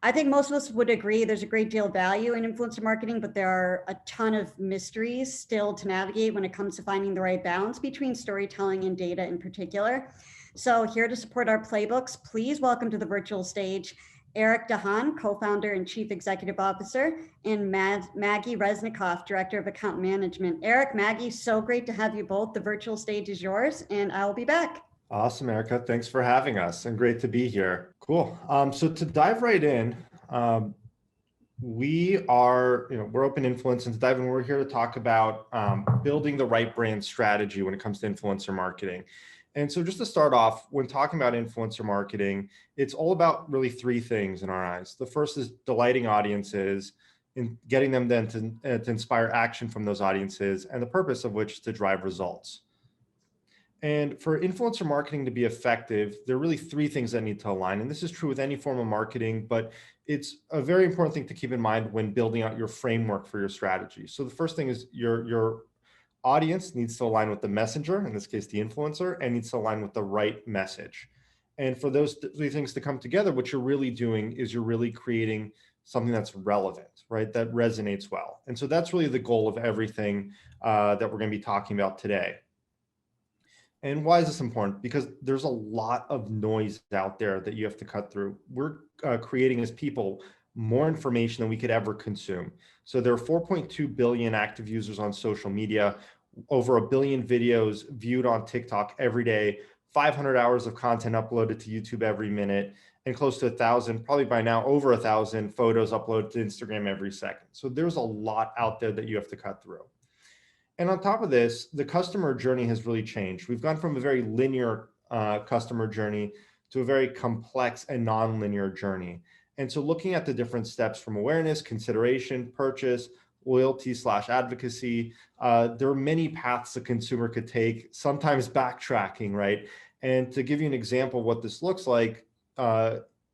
I think most of us would agree there's a great deal of value in influencer marketing, but there are a ton of mysteries still to navigate when it comes to finding the right balance between storytelling and data in particular. So here to support our playbooks, please welcome to the virtual stage Eric Dahan, co-founder and chief executive officer, and Maggie Resnikoff, director of account management. Eric, Maggie, so great to have you both. The virtual stage is yours, and I will be back. Awesome, Erica. Thanks for having us and great to be here. Cool. So to dive right in, we're Open Influence, and to dive in, we're here to talk about building the right brand strategy when it comes to influencer marketing. And so just to start off, when talking about influencer marketing, it's all about really three things in our eyes. The first is delighting audiences and getting them then to inspire action from those audiences, and the purpose of which is to drive results. And for influencer marketing to be effective, there are really three things that need to align. And this is true with any form of marketing, but it's a very important thing to keep in mind when building out your framework for your strategy. So the first thing is your audience needs to align with the messenger, in this case, the influencer, and needs to align with the right message. And for those three things to come together, what you're really doing is you're really creating something that's relevant, right? That resonates well. And so that's really the goal of everything that we're going to be talking about today. And why is this important? Because there's a lot of noise out there that you have to cut through. We're creating as people more information than we could ever consume. So there are 4.2 billion active users on social media, over 1 billion videos viewed on TikTok every day, 500 hours of content uploaded to YouTube every minute, and close to 1,000, probably by now over 1,000 photos uploaded to Instagram every second. So there's a lot out there that you have to cut through. And on top of this, the customer journey has really changed. We've gone from a very linear customer journey to a very complex and non-linear journey. And so looking at the different steps from awareness, consideration, purchase, loyalty/advocacy, there are many paths a consumer could take, sometimes backtracking, right? And to give you an example of what this looks like,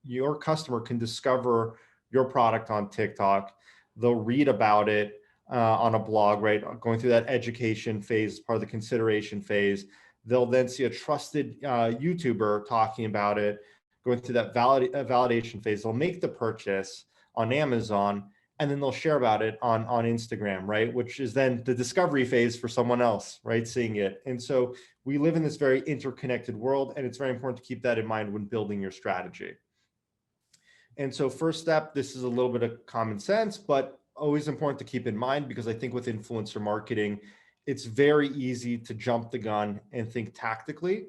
your customer can discover your product on TikTok. They'll read about it on a blog, right? Going through that education phase, part of the consideration phase. They'll then see a trusted YouTuber talking about it, going through that validation phase. They'll make the purchase on Amazon, and then they'll share about it on Instagram, right? Which is then the discovery phase for someone else, right? Seeing it. And so we live in this very interconnected world, and it's very important to keep that in mind when building your strategy. And so first step, this is a little bit of common sense, but always important to keep in mind, because I think with influencer marketing, it's very easy to jump the gun and think tactically.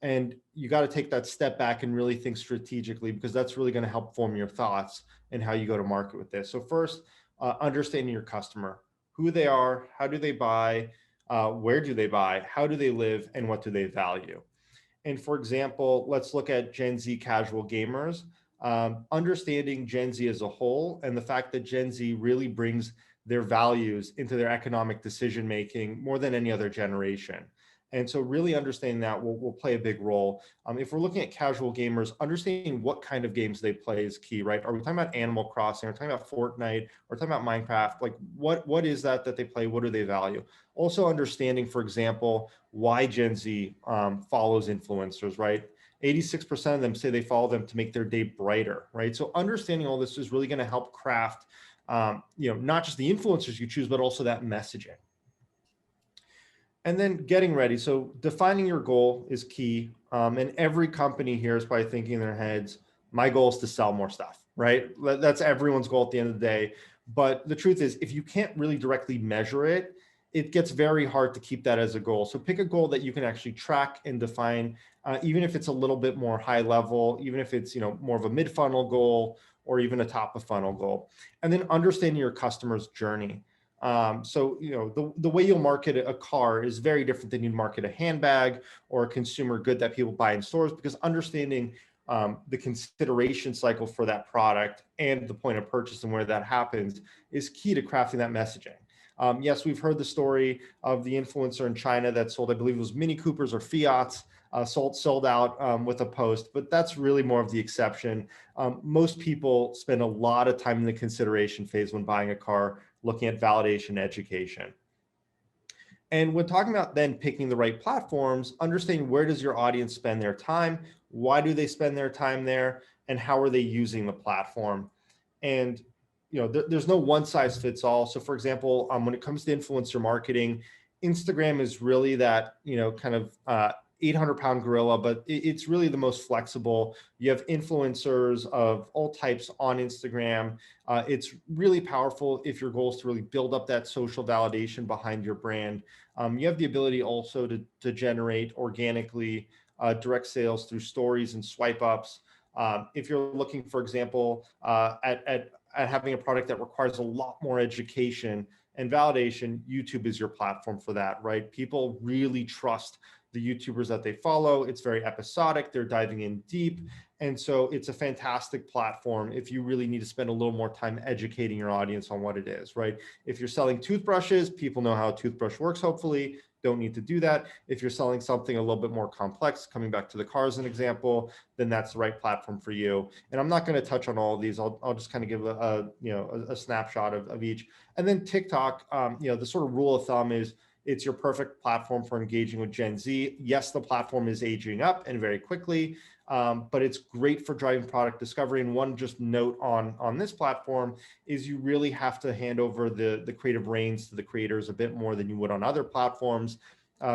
And you got to take that step back and really think strategically, because that's really going to help form your thoughts and how you go to market with this. So first, understanding your customer, who they are, how do they buy, where do they buy, how do they live, and what do they value? And for example, let's look at Gen Z casual gamers. Understanding Gen Z as a whole, and the fact that Gen Z really brings their values into their economic decision-making more than any other generation. And so really understanding that will play a big role. If we're looking at casual gamers, understanding what kind of games they play is key, right? Are we talking about Animal Crossing? Are we talking about Fortnite? Are we talking about Minecraft? Like what is that they play? What do they value? Also understanding, for example, why Gen Z follows influencers, right? 86% of them say they follow them to make their day brighter, right? So understanding all this is really going to help craft, not just the influencers you choose, but also that messaging. And then getting ready. So defining your goal is key. And every company here is probably thinking in their heads, my goal is to sell more stuff, right? That's everyone's goal at the end of the day. But the truth is, if you can't really directly measure it, it gets very hard to keep that as a goal. So pick a goal that you can actually track and define, even if it's a little bit more high level, even if it's more of a mid-funnel goal or even a top of funnel goal. And then understanding your customer's journey. So the way you'll market a car is very different than you'd market a handbag or a consumer good that people buy in stores, because understanding the consideration cycle for that product and the point of purchase and where that happens is key to crafting that messaging. Yes, we've heard the story of the influencer in China that sold, I believe it was Mini Coopers or Fiats, sold out with a post, but that's really more of the exception. Most people spend a lot of time in the consideration phase when buying a car, looking at validation, education. And when talking about then picking the right platforms, understanding where does your audience spend their time, why do they spend their time there, and how are they using the platform? And there's no one size fits all. So for example, when it comes to influencer marketing, Instagram is really that, kind of 800-pound gorilla, but it's really the most flexible. You have influencers of all types on Instagram. It's really powerful if your goal is to really build up that social validation behind your brand. You have the ability also to generate organically direct sales through stories and swipe ups. If you're looking, for example, at having a product that requires a lot more education and validation, YouTube is your platform for that, right? People really trust the YouTubers that they follow. It's very episodic. They're diving in deep. And so it's a fantastic platform if you really need to spend a little more time educating your audience on what it is, right? If you're selling toothbrushes, people know how a toothbrush works, hopefully. Don't need to do that. If you're selling something a little bit more complex, coming back to the car as an example, then that's the right platform for you. And I'm not going to touch on all of these. I'll just kind of give a snapshot of each. And then TikTok, the sort of rule of thumb is it's your perfect platform for engaging with Gen Z. Yes, the platform is aging up and very quickly, but it's great for driving product discovery. And one just note on this platform is you really have to hand over the creative reins to the creators a bit more than you would on other platforms,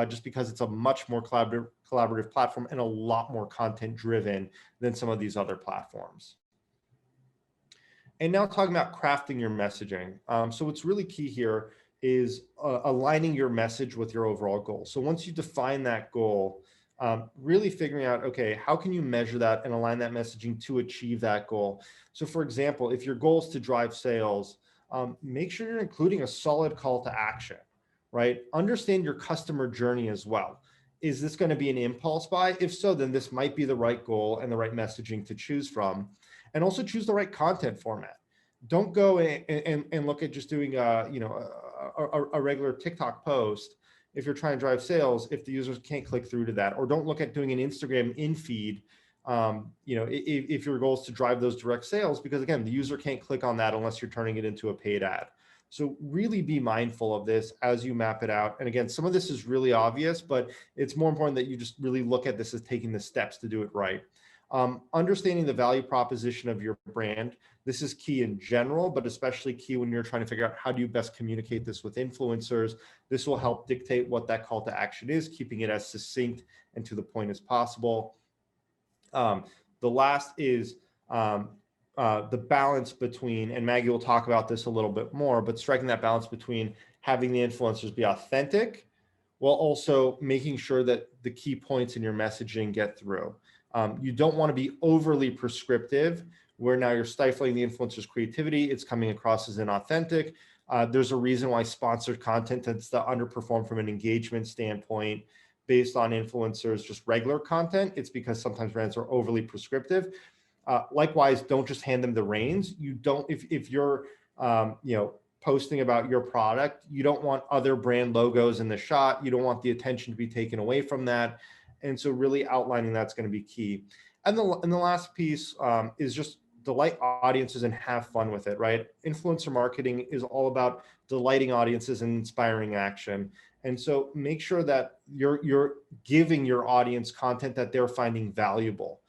just because it's a much more collaborative platform and a lot more content driven than some of these other platforms. And now talking about crafting your messaging. So what's really key here is aligning your message with your overall goal. So once you define that goal, really figuring out, okay, how can you measure that and align that messaging to achieve that goal? So for example, if your goal is to drive sales, make sure you're including a solid call to action, right? Understand your customer journey as well. Is this going to be an impulse buy? If so, then this might be the right goal and the right messaging to choose from. And also choose the right content format. Don't go and look at just doing a regular TikTok post if you're trying to drive sales, if the users can't click through to that. Or don't look at doing an Instagram in feed, if your goal is to drive those direct sales, because again, the user can't click on that unless you're turning it into a paid ad. So really be mindful of this as you map it out. And again, some of this is really obvious, but it's more important that you just really look at this as taking the steps to do it right. Understanding the value proposition of your brand. This is key in general, but especially key when you're trying to figure out how do you best communicate this with influencers. This will help dictate what that call to action is, keeping it as succinct and to the point as possible. The last is the balance between, and Maggie will talk about this a little bit more, but striking that balance between having the influencers be authentic while also making sure that the key points in your messaging get through. You don't want to be overly prescriptive where now you're stifling the influencer's creativity. It's coming across as inauthentic. There's a reason why sponsored content tends to underperform from an engagement standpoint based on influencers, just regular content. It's because sometimes brands are overly prescriptive. Likewise, don't just hand them the reins. You don't, if you're, posting about your product, you don't want other brand logos in the shot. You don't want the attention to be taken away from that. And so really outlining that's going to be key. And the last piece is just delight audiences and have fun with it, right? Influencer marketing is all about delighting audiences and inspiring action. And so make sure that you're giving your audience content that they're finding valuable,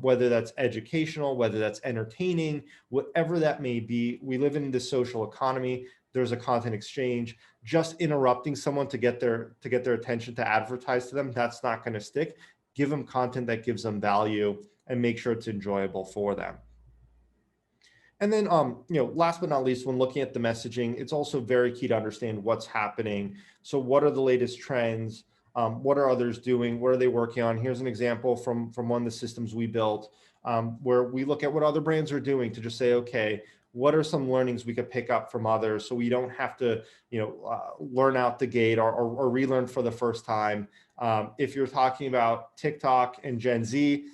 whether that's educational, whether that's entertaining, whatever that may be. We live in this social economy. There's a content exchange. Just interrupting someone to get their attention to advertise to them, that's not going to stick. Give them content that gives them value and make sure it's enjoyable for them. And then, last but not least, when looking at the messaging, it's also very key to understand what's happening. So what are the latest trends? What are others doing? What are they working on? Here's an example from one of the systems we built, where we look at what other brands are doing to just say, okay, what are some learnings we could pick up from others so we don't have to, learn out the gate or relearn for the first time. If you're talking about TikTok and Gen Z,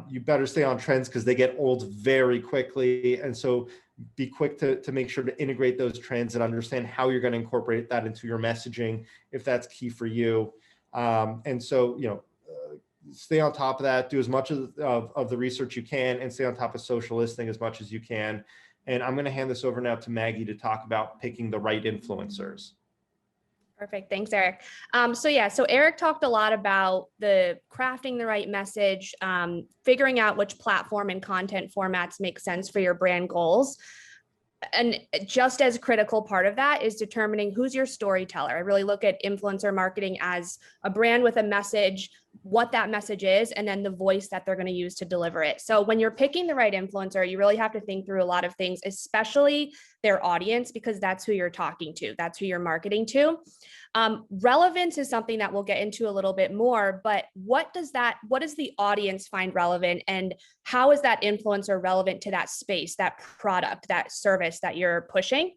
you better stay on trends because they get old very quickly. And so be quick to make sure to integrate those trends and understand how you're going to incorporate that into your messaging, if that's key for you. And so, stay on top of that, do as much of the research you can, and stay on top of social listening as much as you can. And I'm going to hand this over now to Maggie to talk about picking the right influencers. Perfect. Thanks, Eric. So Eric talked a lot about the crafting the right message, figuring out which platform and content formats make sense for your brand goals. And just as critical part of that is determining who's your storyteller. I really look at influencer marketing as a brand with a message, what that message is, and then the voice that they're going to use to deliver it. So when you're picking the right influencer, you really have to think through a lot of things, especially their audience, because that's who you're talking to, that's who you're marketing to. Relevance is something that we'll get into a little bit more, but what does the audience find relevant, and how is that influencer relevant to that space, that product, that service that you're pushing?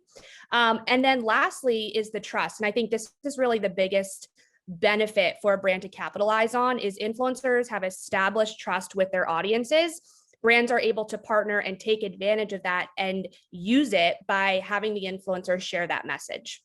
And then lastly is the trust. And I think this is really the biggest benefit for a brand to capitalize on is influencers have established trust with their audiences. Brands are able to partner and take advantage of that and use it by having the influencers share that message.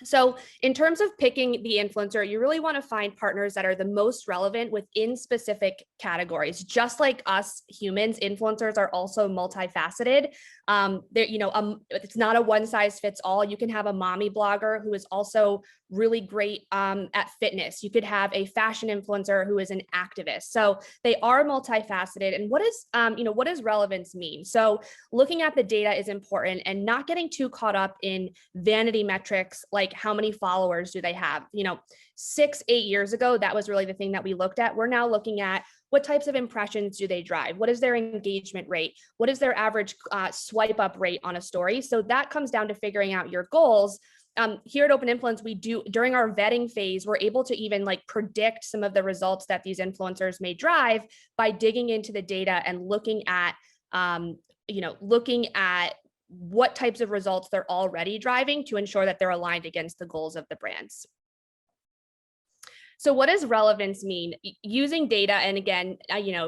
So in terms of picking the influencer, you really want to find partners that are the most relevant within specific categories. Just like us humans, influencers are also multifaceted. It's not a one size fits all. You can have a mommy blogger who is also really great at fitness. You could have a fashion influencer who is an activist. So they are multifaceted. And what does relevance mean? So looking at the data is important and not getting too caught up in vanity metrics like how many followers do they have. 6-8 years ago, that was really the thing that we looked at. We're now looking at what types of impressions do they drive? What is their engagement rate? What is their average swipe up rate on a story? So that comes down to figuring out your goals. Here at Open Influence, we do during our vetting phase, we're able to even predict some of the results that these influencers may drive by digging into the data and looking at what types of results they're already driving to ensure that they're aligned against the goals of the brands. So what does relevance mean? Using data, and again,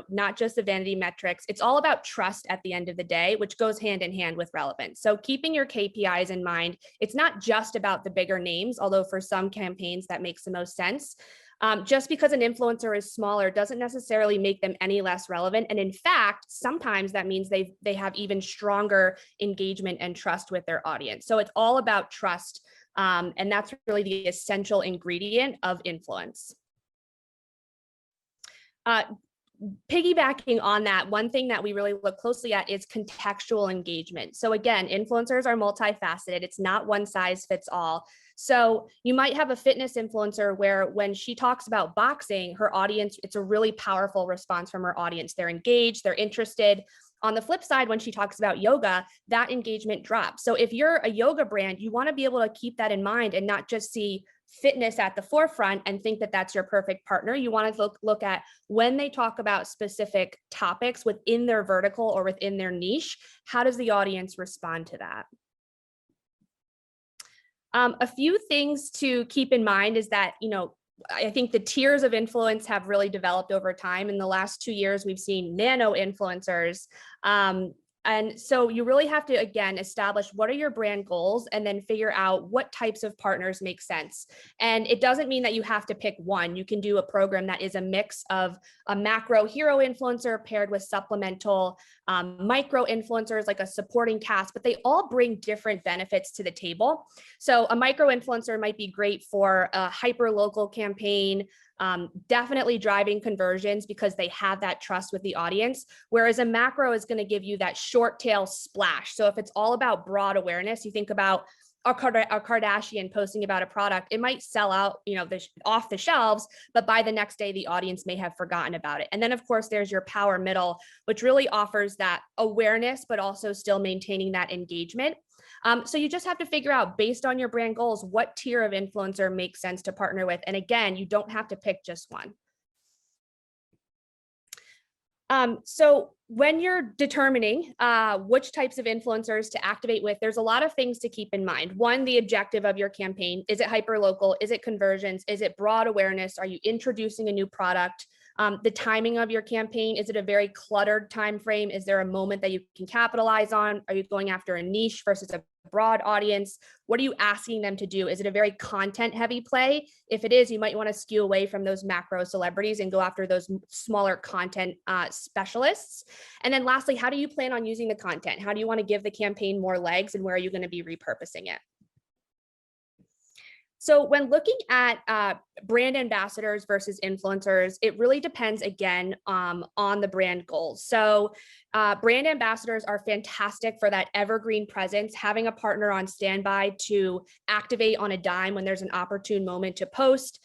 not just the vanity metrics, it's all about trust at the end of the day, which goes hand in hand with relevance. So keeping your KPIs in mind, it's not just about the bigger names, although for some campaigns that makes the most sense. Just because an influencer is smaller doesn't necessarily make them any less relevant. And in fact, sometimes that means they have even stronger engagement and trust with their audience. So it's all about trust. And that's really the essential ingredient of influence. Piggybacking on that, one thing that we really look closely at is contextual engagement. So again, influencers are multifaceted. It's not one size fits all. So you might have a fitness influencer where when she talks about boxing, her audience, it's a really powerful response from her audience. They're engaged, they're interested. On the flip side, when she talks about yoga, that engagement drops. So if you're a yoga brand, you want to be able to keep that in mind and not just see fitness at the forefront and think that that's your perfect partner. You want to look at when they talk about specific topics within their vertical or within their niche, how does the audience respond to that? A few things to keep in mind is that, I think the tiers of influence have really developed over time. In the last 2 years, we've seen nano influencers. And so you really have to, again, establish what are your brand goals and then figure out what types of partners make sense. And it doesn't mean that you have to pick one. You can do a program that is a mix of a macro hero influencer paired with supplemental micro influencers, like a supporting cast, but they all bring different benefits to the table. So a micro influencer might be great for a hyper local campaign, definitely driving conversions because they have that trust with the audience. Whereas a macro is going to give you that short tail splash. So if it's all about broad awareness, you think about a Kardashian posting about a product, it might sell out, off the shelves, but by the next day, the audience may have forgotten about it. And then of course, there's your power middle, which really offers that awareness, but also still maintaining that engagement. So you just have to figure out, based on your brand goals, what tier of influencer makes sense to partner with. And again, you don't have to pick just one. So when you're determining which types of influencers to activate with, there's a lot of things to keep in mind. One, the objective of your campaign. Is it hyper-local? Is it conversions? Is it broad awareness? Are you introducing a new product? The timing of your campaign, is it a very cluttered time frame? Is there a moment that you can capitalize on? Are you going after a niche versus a broad audience? What are you asking them to do? Is it a very content heavy play? If it is, you might want to skew away from those macro celebrities and go after those smaller content specialists. And then lastly, how do you plan on using the content? How do you want to give the campaign more legs, and where are you going to be repurposing it? So when looking at brand ambassadors versus influencers, it really depends, again, on the brand goals. So brand ambassadors are fantastic for that evergreen presence, having a partner on standby to activate on a dime when there's an opportune moment to post.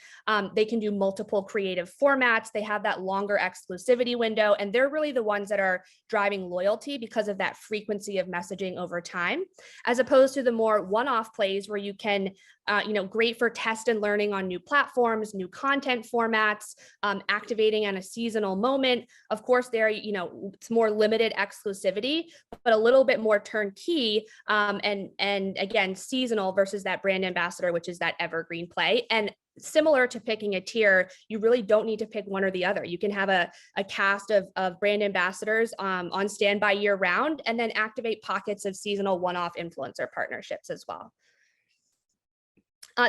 They can do multiple creative formats. They have that longer exclusivity window, and they're really the ones that are driving loyalty because of that frequency of messaging over time, as opposed to the more one-off plays where you can great for test and learning on new platforms, new content formats, activating on a seasonal moment. Of course, there, it's more limited exclusivity, but a little bit more turnkey, and again, seasonal versus that brand ambassador, which is that evergreen play. And similar to picking a tier, you really don't need to pick one or the other. You can have a cast of brand ambassadors on standby year round, and then activate pockets of seasonal one-off influencer partnerships as well.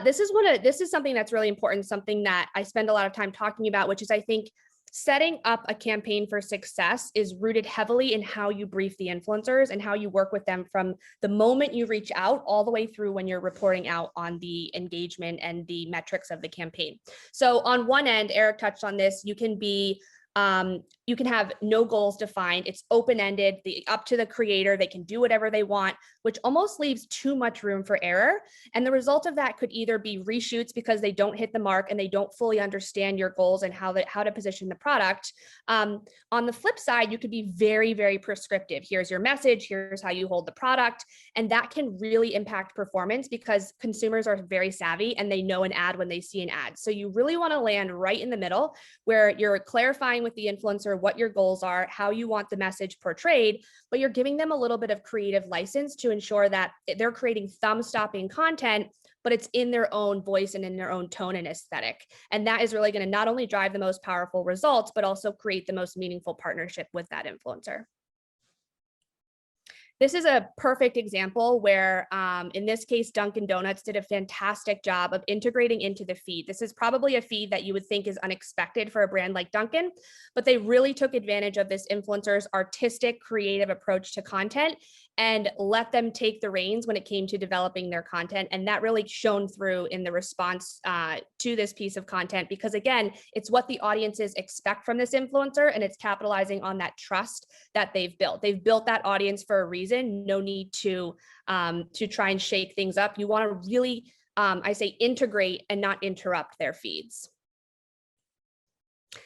This is something that's really important, something that I spend a lot of time talking about, which is, I think, setting up a campaign for success is rooted heavily in how you brief the influencers and how you work with them from the moment you reach out all the way through when you're reporting out on the engagement and the metrics of the campaign. So on one end, Eric touched on this, you can have no goals defined. It's open-ended, up to the creator. They can do whatever they want, which almost leaves too much room for error. And the result of that could either be reshoots because they don't hit the mark and they don't fully understand your goals and how to position the product. On the flip side, you could be very, very prescriptive. Here's your message, here's how you hold the product. And that can really impact performance because consumers are very savvy and they know an ad when they see an ad. So you really want to land right in the middle where you're clarifying with the influencer what your goals are, how you want the message portrayed, but you're giving them a little bit of creative license to ensure that they're creating thumb-stopping content, but it's in their own voice and in their own tone and aesthetic. And that is really going to not only drive the most powerful results, but also create the most meaningful partnership with that influencer. This is a perfect example where, in this case, Dunkin' Donuts did a fantastic job of integrating into the feed. This is probably a feed that you would think is unexpected for a brand like Dunkin', but they really took advantage of this influencer's artistic, creative approach to content and let them take the reins when it came to developing their content. And that really shone through in the response to this piece of content, because again, it's what the audiences expect from this influencer, and it's capitalizing on that trust that they've built. They've built that audience for a reason. No need to try and shake things up. You want to really, I say, integrate and not interrupt their feeds.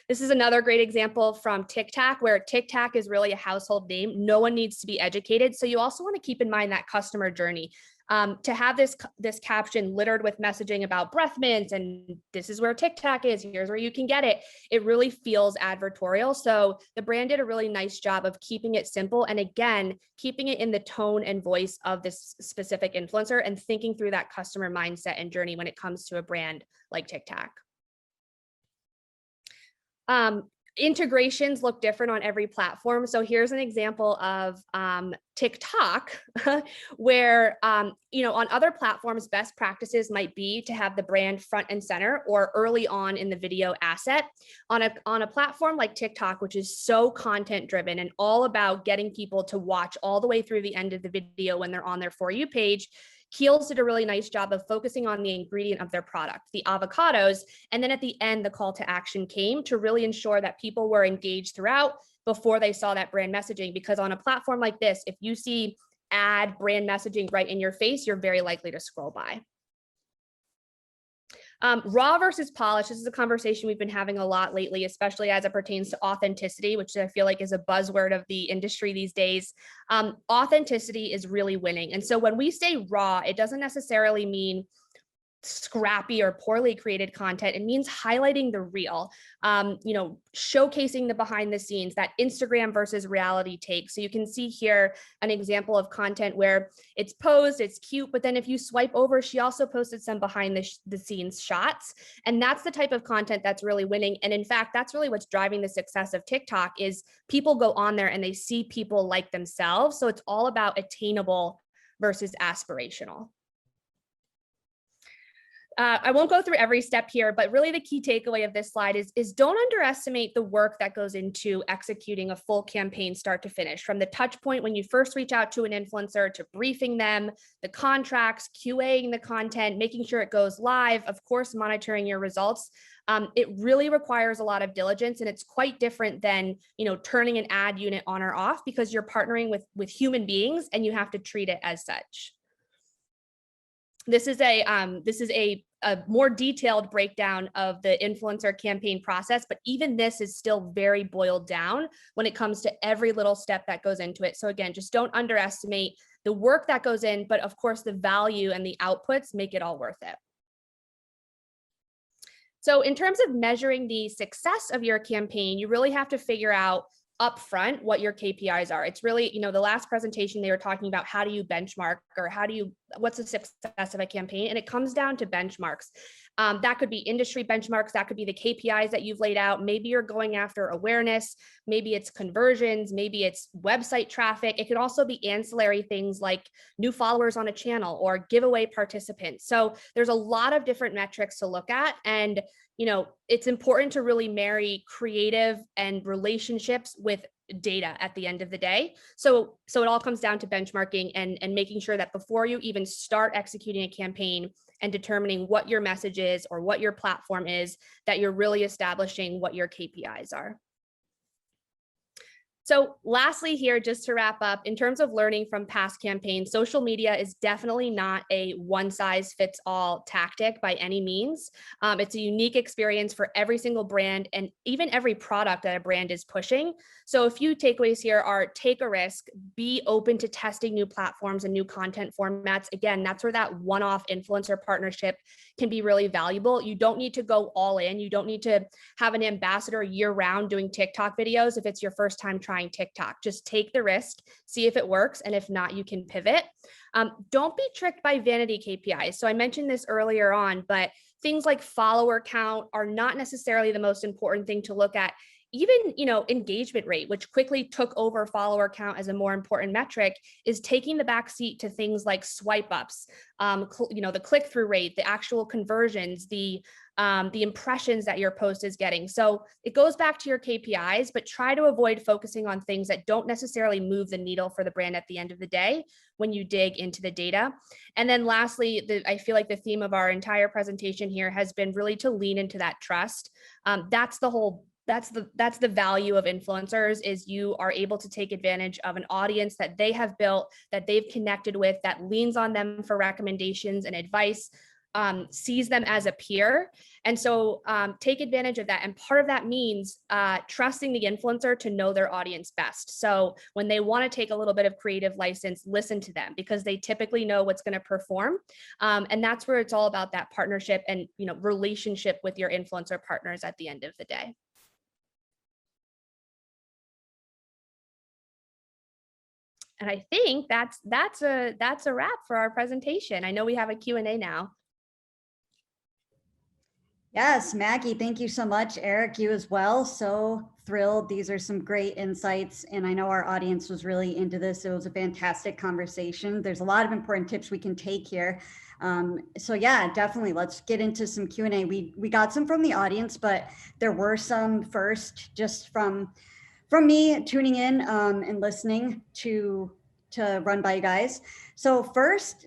This is another great example from TikTok, where TikTok is really a household name. No one needs to be educated. So you also want to keep in mind that customer journey. To have this caption littered with messaging about breath mints and this is where TikTok is, here's where you can get it, it really feels advertorial. So the brand did a really nice job of keeping it simple, and again, keeping it in the tone and voice of this specific influencer and thinking through that customer mindset and journey when it comes to a brand like TikTok. Integrations look different on every platform. So here's an example of TikTok, where on other platforms, best practices might be to have the brand front and center or early on in the video asset. On a platform like TikTok, which is so content driven and all about getting people to watch all the way through the end of the video when they're on their For You page, Kiehl's did a really nice job of focusing on the ingredient of their product, the avocados. And then at the end, the call to action came to really ensure that people were engaged throughout before they saw that brand messaging. Because on a platform like this, if you see ad brand messaging right in your face, you're very likely to scroll by. Raw versus polished. This is a conversation we've been having a lot lately, especially as it pertains to authenticity, which I feel like is a buzzword of the industry these days. Authenticity is really winning. And so when we say raw, it doesn't necessarily mean scrappy or poorly created content. It means highlighting the real, showcasing the behind the scenes, that Instagram versus reality take. So you can see here an example of content where it's posed, it's cute, but then if you swipe over, she also posted some behind the scenes shots. And that's the type of content that's really winning. And in fact, that's really what's driving the success of TikTok is people go on there and they see people like themselves. So it's all about attainable versus aspirational. I won't go through every step here, but really the key takeaway of this slide is don't underestimate the work that goes into executing a full campaign start to finish, from the touch point when you first reach out to an influencer to briefing them, the contracts, QAing the content, making sure it goes live, of course, monitoring your results. It really requires a lot of diligence, and it's quite different than, turning an ad unit on or off, because you're partnering with human beings and you have to treat it as such. This is a more detailed breakdown of the influencer campaign process, but even this is still very boiled down when it comes to every little step that goes into it. So again, just don't underestimate the work that goes in, but of course the value and the outputs make it all worth it. So in terms of measuring the success of your campaign, you really have to figure out upfront what your KPIs are. It's really, the last presentation they were talking about, how do you benchmark, or what's the success of a campaign? And it comes down to benchmarks. That could be industry benchmarks. That could be the KPIs that you've laid out. Maybe you're going after awareness. Maybe it's conversions. Maybe it's website traffic. It could also be ancillary things like new followers on a channel or giveaway participants. So there's a lot of different metrics to look at. And it's important to really marry creative and relationships with data at the end of the day. So it all comes down to benchmarking and making sure that before you even start executing a campaign and determining what your message is or what your platform is, that you're really establishing what your KPIs are. So lastly here, just to wrap up, in terms of learning from past campaigns, social media is definitely not a one-size-fits-all tactic by any means. It's a unique experience for every single brand and even every product that a brand is pushing. So a few takeaways here are: take a risk, be open to testing new platforms and new content formats. Again, that's where that one-off influencer partnership can be really valuable. You don't need to go all in. You don't need to have an ambassador year-round doing TikTok videos if it's your first time trying TikTok. Just take the risk, see if it works, and if not, you can pivot. Don't be tricked by vanity KPIs. So I mentioned this earlier on, but things like follower count are not necessarily the most important thing to look at. Even, engagement rate, which quickly took over follower count as a more important metric, is taking the back seat to things like swipe ups, the click-through rate, the actual conversions, the impressions that your post is getting. So it goes back to your KPIs, but try to avoid focusing on things that don't necessarily move the needle for the brand at the end of the day when you dig into the data. And then lastly, I feel like the theme of our entire presentation here has been really to lean into that trust. That's the value of influencers, is you are able to take advantage of an audience that they have built, that they've connected with, that leans on them for recommendations and advice, sees them as a peer. And so take advantage of that. And part of that means trusting the influencer to know their audience best. So when they want to take a little bit of creative license, listen to them, because they typically know what's going to perform. And that's where it's all about that partnership and relationship with your influencer partners at the end of the day. And I think that's a wrap for our presentation. I know we have a Q&A now. Yes, Maggie, thank you so much. Eric, you as well. So thrilled. These are some great insights, and I know our audience was really into this. It was a fantastic conversation. There's a lot of important tips we can take here. So yeah, definitely. Let's get into some Q&A. We got some from the audience, but there were some first just from me tuning in and listening to run by you guys. So first,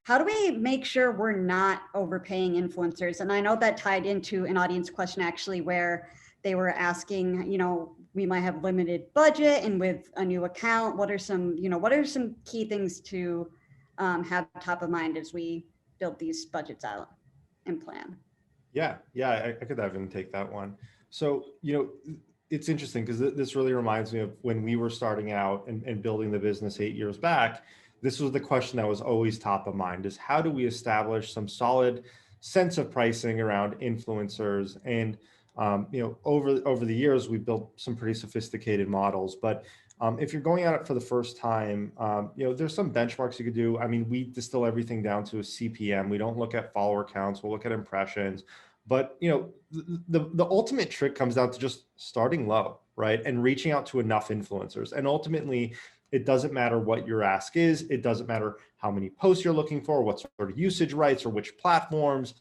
how do we make sure we're not overpaying influencers? And I know that tied into an audience question actually, where they were asking, we might have limited budget, and with a new account, what are some key things to have top of mind as we build these budgets out and plan? Yeah, I could dive in and take that one. So, it's interesting because this really reminds me of when we were starting out and building the business 8 years back. This was the question that was always top of mind: is how do we establish some solid sense of pricing around influencers? And over the years, we've built some pretty sophisticated models. But if you're going at it for the first time, there's some benchmarks you could do. I mean, we distill everything down to a CPM. We don't look at follower counts. We'll look at impressions. But the ultimate trick comes down to just starting low, right? And reaching out to enough influencers. And ultimately, it doesn't matter what your ask is. It doesn't matter how many posts you're looking for, what sort of usage rights or which platforms.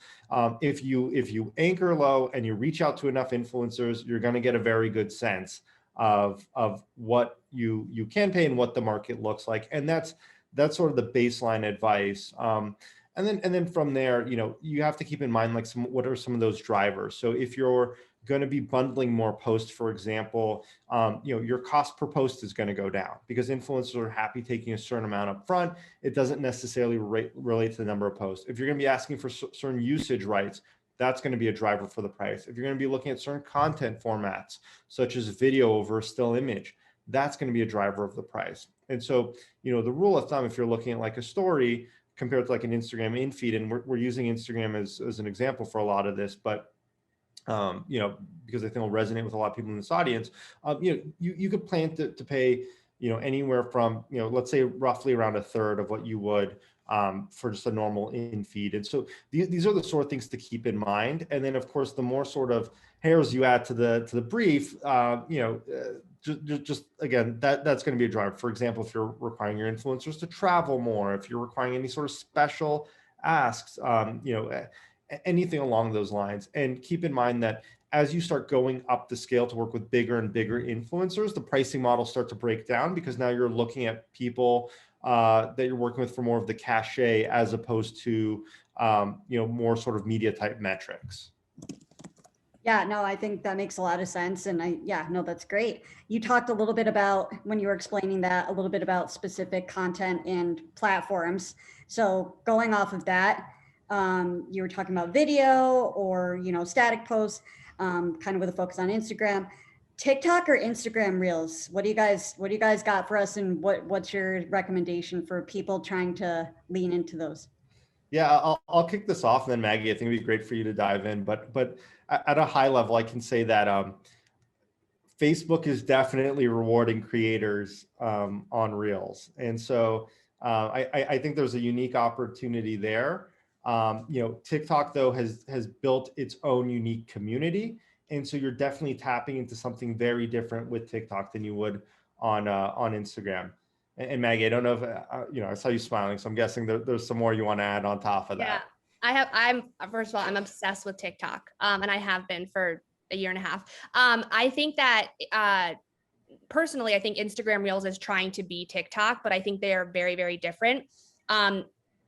If you anchor low and you reach out to enough influencers, you're going to get a very good sense of what you can pay and what the market looks like. And that's sort of the baseline advice. And then from there, you have to keep in mind, like, what are some of those drivers? So if you're going to be bundling more posts, for example, your cost per post is going to go down because influencers are happy taking a certain amount up front. It doesn't necessarily relate to the number of posts. If you're going to be asking for certain usage rights, that's going to be a driver for the price. If you're going to be looking at certain content formats, such as video over a still image, that's going to be a driver of the price. And so, the rule of thumb, if you're looking at like a story compared to like an Instagram in feed, and we're using Instagram as an example for a lot of this, but because I think it'll resonate with a lot of people in this audience, you could plan to pay, anywhere from, let's say roughly around a third of what you would for just a normal in feed. And so these are the sort of things to keep in mind. And then of course, the more sort of hairs you add to the brief, just again, that's going to be a driver. For example, if you're requiring your influencers to travel more, if you're requiring any sort of special asks, anything along those lines. And keep in mind that as you start going up the scale to work with bigger and bigger influencers, the pricing models start to break down because now you're looking at people that you're working with for more of the cachet as opposed to more sort of media type metrics. Yeah, no, I think that makes a lot of sense. And that's great. You talked a little bit about, when you were explaining that, a little bit about specific content and platforms. So going off of that, you were talking about video or, static posts, kind of with a focus on Instagram. TikTok or Instagram Reels? What do you guys got for us, and what's your recommendation for people trying to lean into those? Yeah, I'll kick this off, and then Maggie, I think it'd be great for you to dive in. But at a high level, I can say that Facebook is definitely rewarding creators on Reels, and so I think there's a unique opportunity there. TikTok though has built its own unique community, and so you're definitely tapping into something very different with TikTok than you would on Instagram. And Maggie, I don't know if I saw you smiling, so I'm guessing there's some more you want to add on top of that. I'm first of all, I'm obsessed with TikTok, and I have been for a year and a half. I think that personally, I think Instagram Reels is trying to be TikTok, but I think they are very, very different.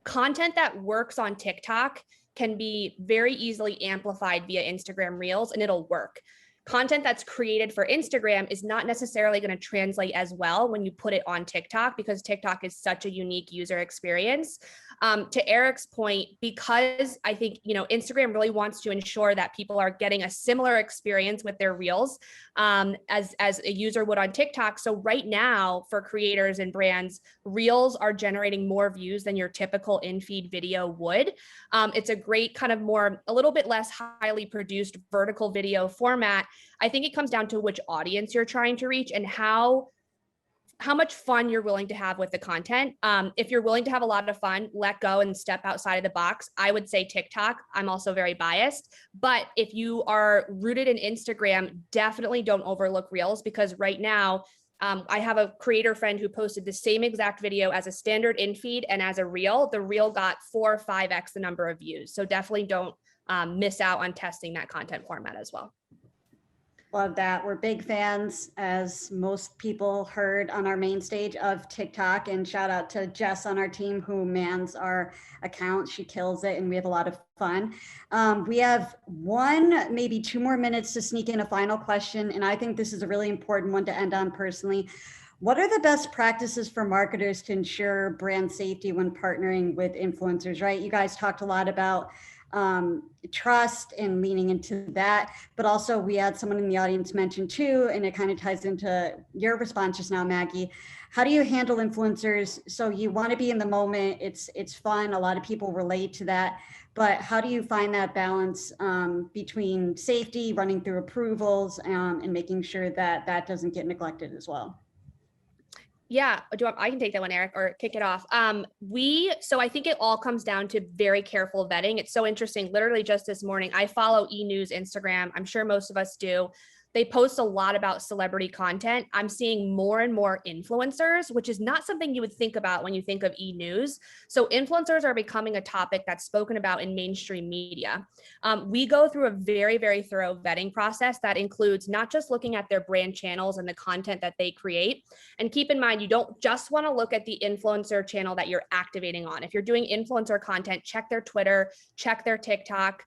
Content that works on TikTok can be very easily amplified via Instagram Reels, and it'll work. Content that's created for Instagram is not necessarily going to translate as well when you put it on TikTok, because TikTok is such a unique user experience. To Eric's point, because I think, Instagram really wants to ensure that people are getting a similar experience with their Reels as a user would on TikTok. So right now, for creators and brands, Reels are generating more views than your typical in-feed video would. It's a great kind of a little bit less highly produced vertical video format. I think it comes down to which audience you're trying to reach and how much fun you're willing to have with the content. If you're willing to have a lot of fun, let go and step outside of the box, I would say TikTok. I'm also very biased, but if you are rooted in Instagram, definitely don't overlook Reels, because right now, I have a creator friend who posted the same exact video as a standard in feed and as a Reel. The Reel got 4 or 5x the number of views. So definitely don't miss out on testing that content format as well. Love that. We're big fans, as most people heard on our main stage, of TikTok, and shout out to Jess on our team who mans our account. She kills it and we have a lot of fun. We have maybe 2 more minutes to sneak in a final question. And I think this is a really important one to end on personally. What are the best practices for marketers to ensure brand safety when partnering with influencers, right? You guys talked a lot about trust and leaning into that, but also we had someone in the audience mention too, and it kind of ties into your response just now, Maggie. How do you handle influencers? So you want to be in the moment, it's fun, a lot of people relate to that, but how do you find that balance between safety, running through approvals, and making sure that that doesn't get neglected as well? Yeah, I can take that one, Eric, or kick it off. So I think it all comes down to very careful vetting. It's so interesting. Literally just this morning, I follow E-News Instagram. I'm sure most of us do. They post a lot about celebrity content. I'm seeing more and more influencers, which is not something you would think about when you think of e-news. So influencers are becoming a topic that's spoken about in mainstream media. We go through a very, very thorough vetting process that includes not just looking at their brand channels and the content that they create. And keep in mind, you don't just want to look at the influencer channel that you're activating on. If you're doing influencer content, check their Twitter, check their TikTok.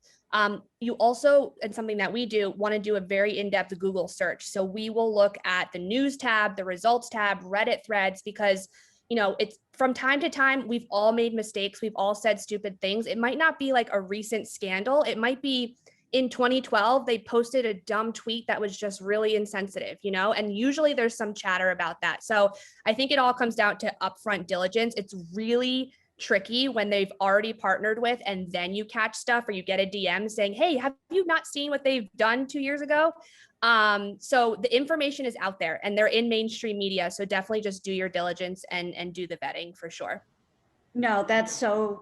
You also, and something that we do, want to do a very in-depth Google search. So we will look at the news tab, the results tab, Reddit threads, because it's from time to time, we've all made mistakes. We've all said stupid things. It might not be like a recent scandal. It might be in 2012, they posted a dumb tweet that was just really insensitive, and usually there's some chatter about that. So I think it all comes down to upfront diligence. It's really tricky when they've already partnered with, and then you catch stuff or you get a DM saying, hey, have you not seen what they've done 2 years ago? So the information is out there and they're in mainstream media. So definitely just do your diligence and do the vetting for sure. No, that's so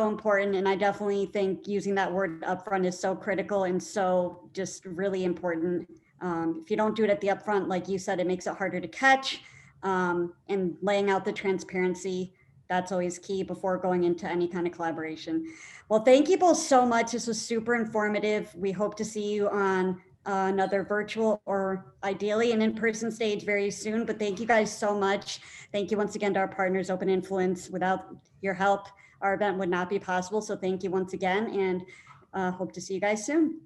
important. And I definitely think using that word upfront is so critical and so just really important. If you don't do it at the upfront, like you said, it makes it harder to catch, and laying out the transparency. That's always key before going into any kind of collaboration. Well, thank you both so much. This was super informative. We hope to see you on another virtual or ideally an in-person stage very soon. But thank you guys so much. Thank you once again to our partners, Open Influence. Without your help, our event would not be possible. So thank you once again, and hope to see you guys soon.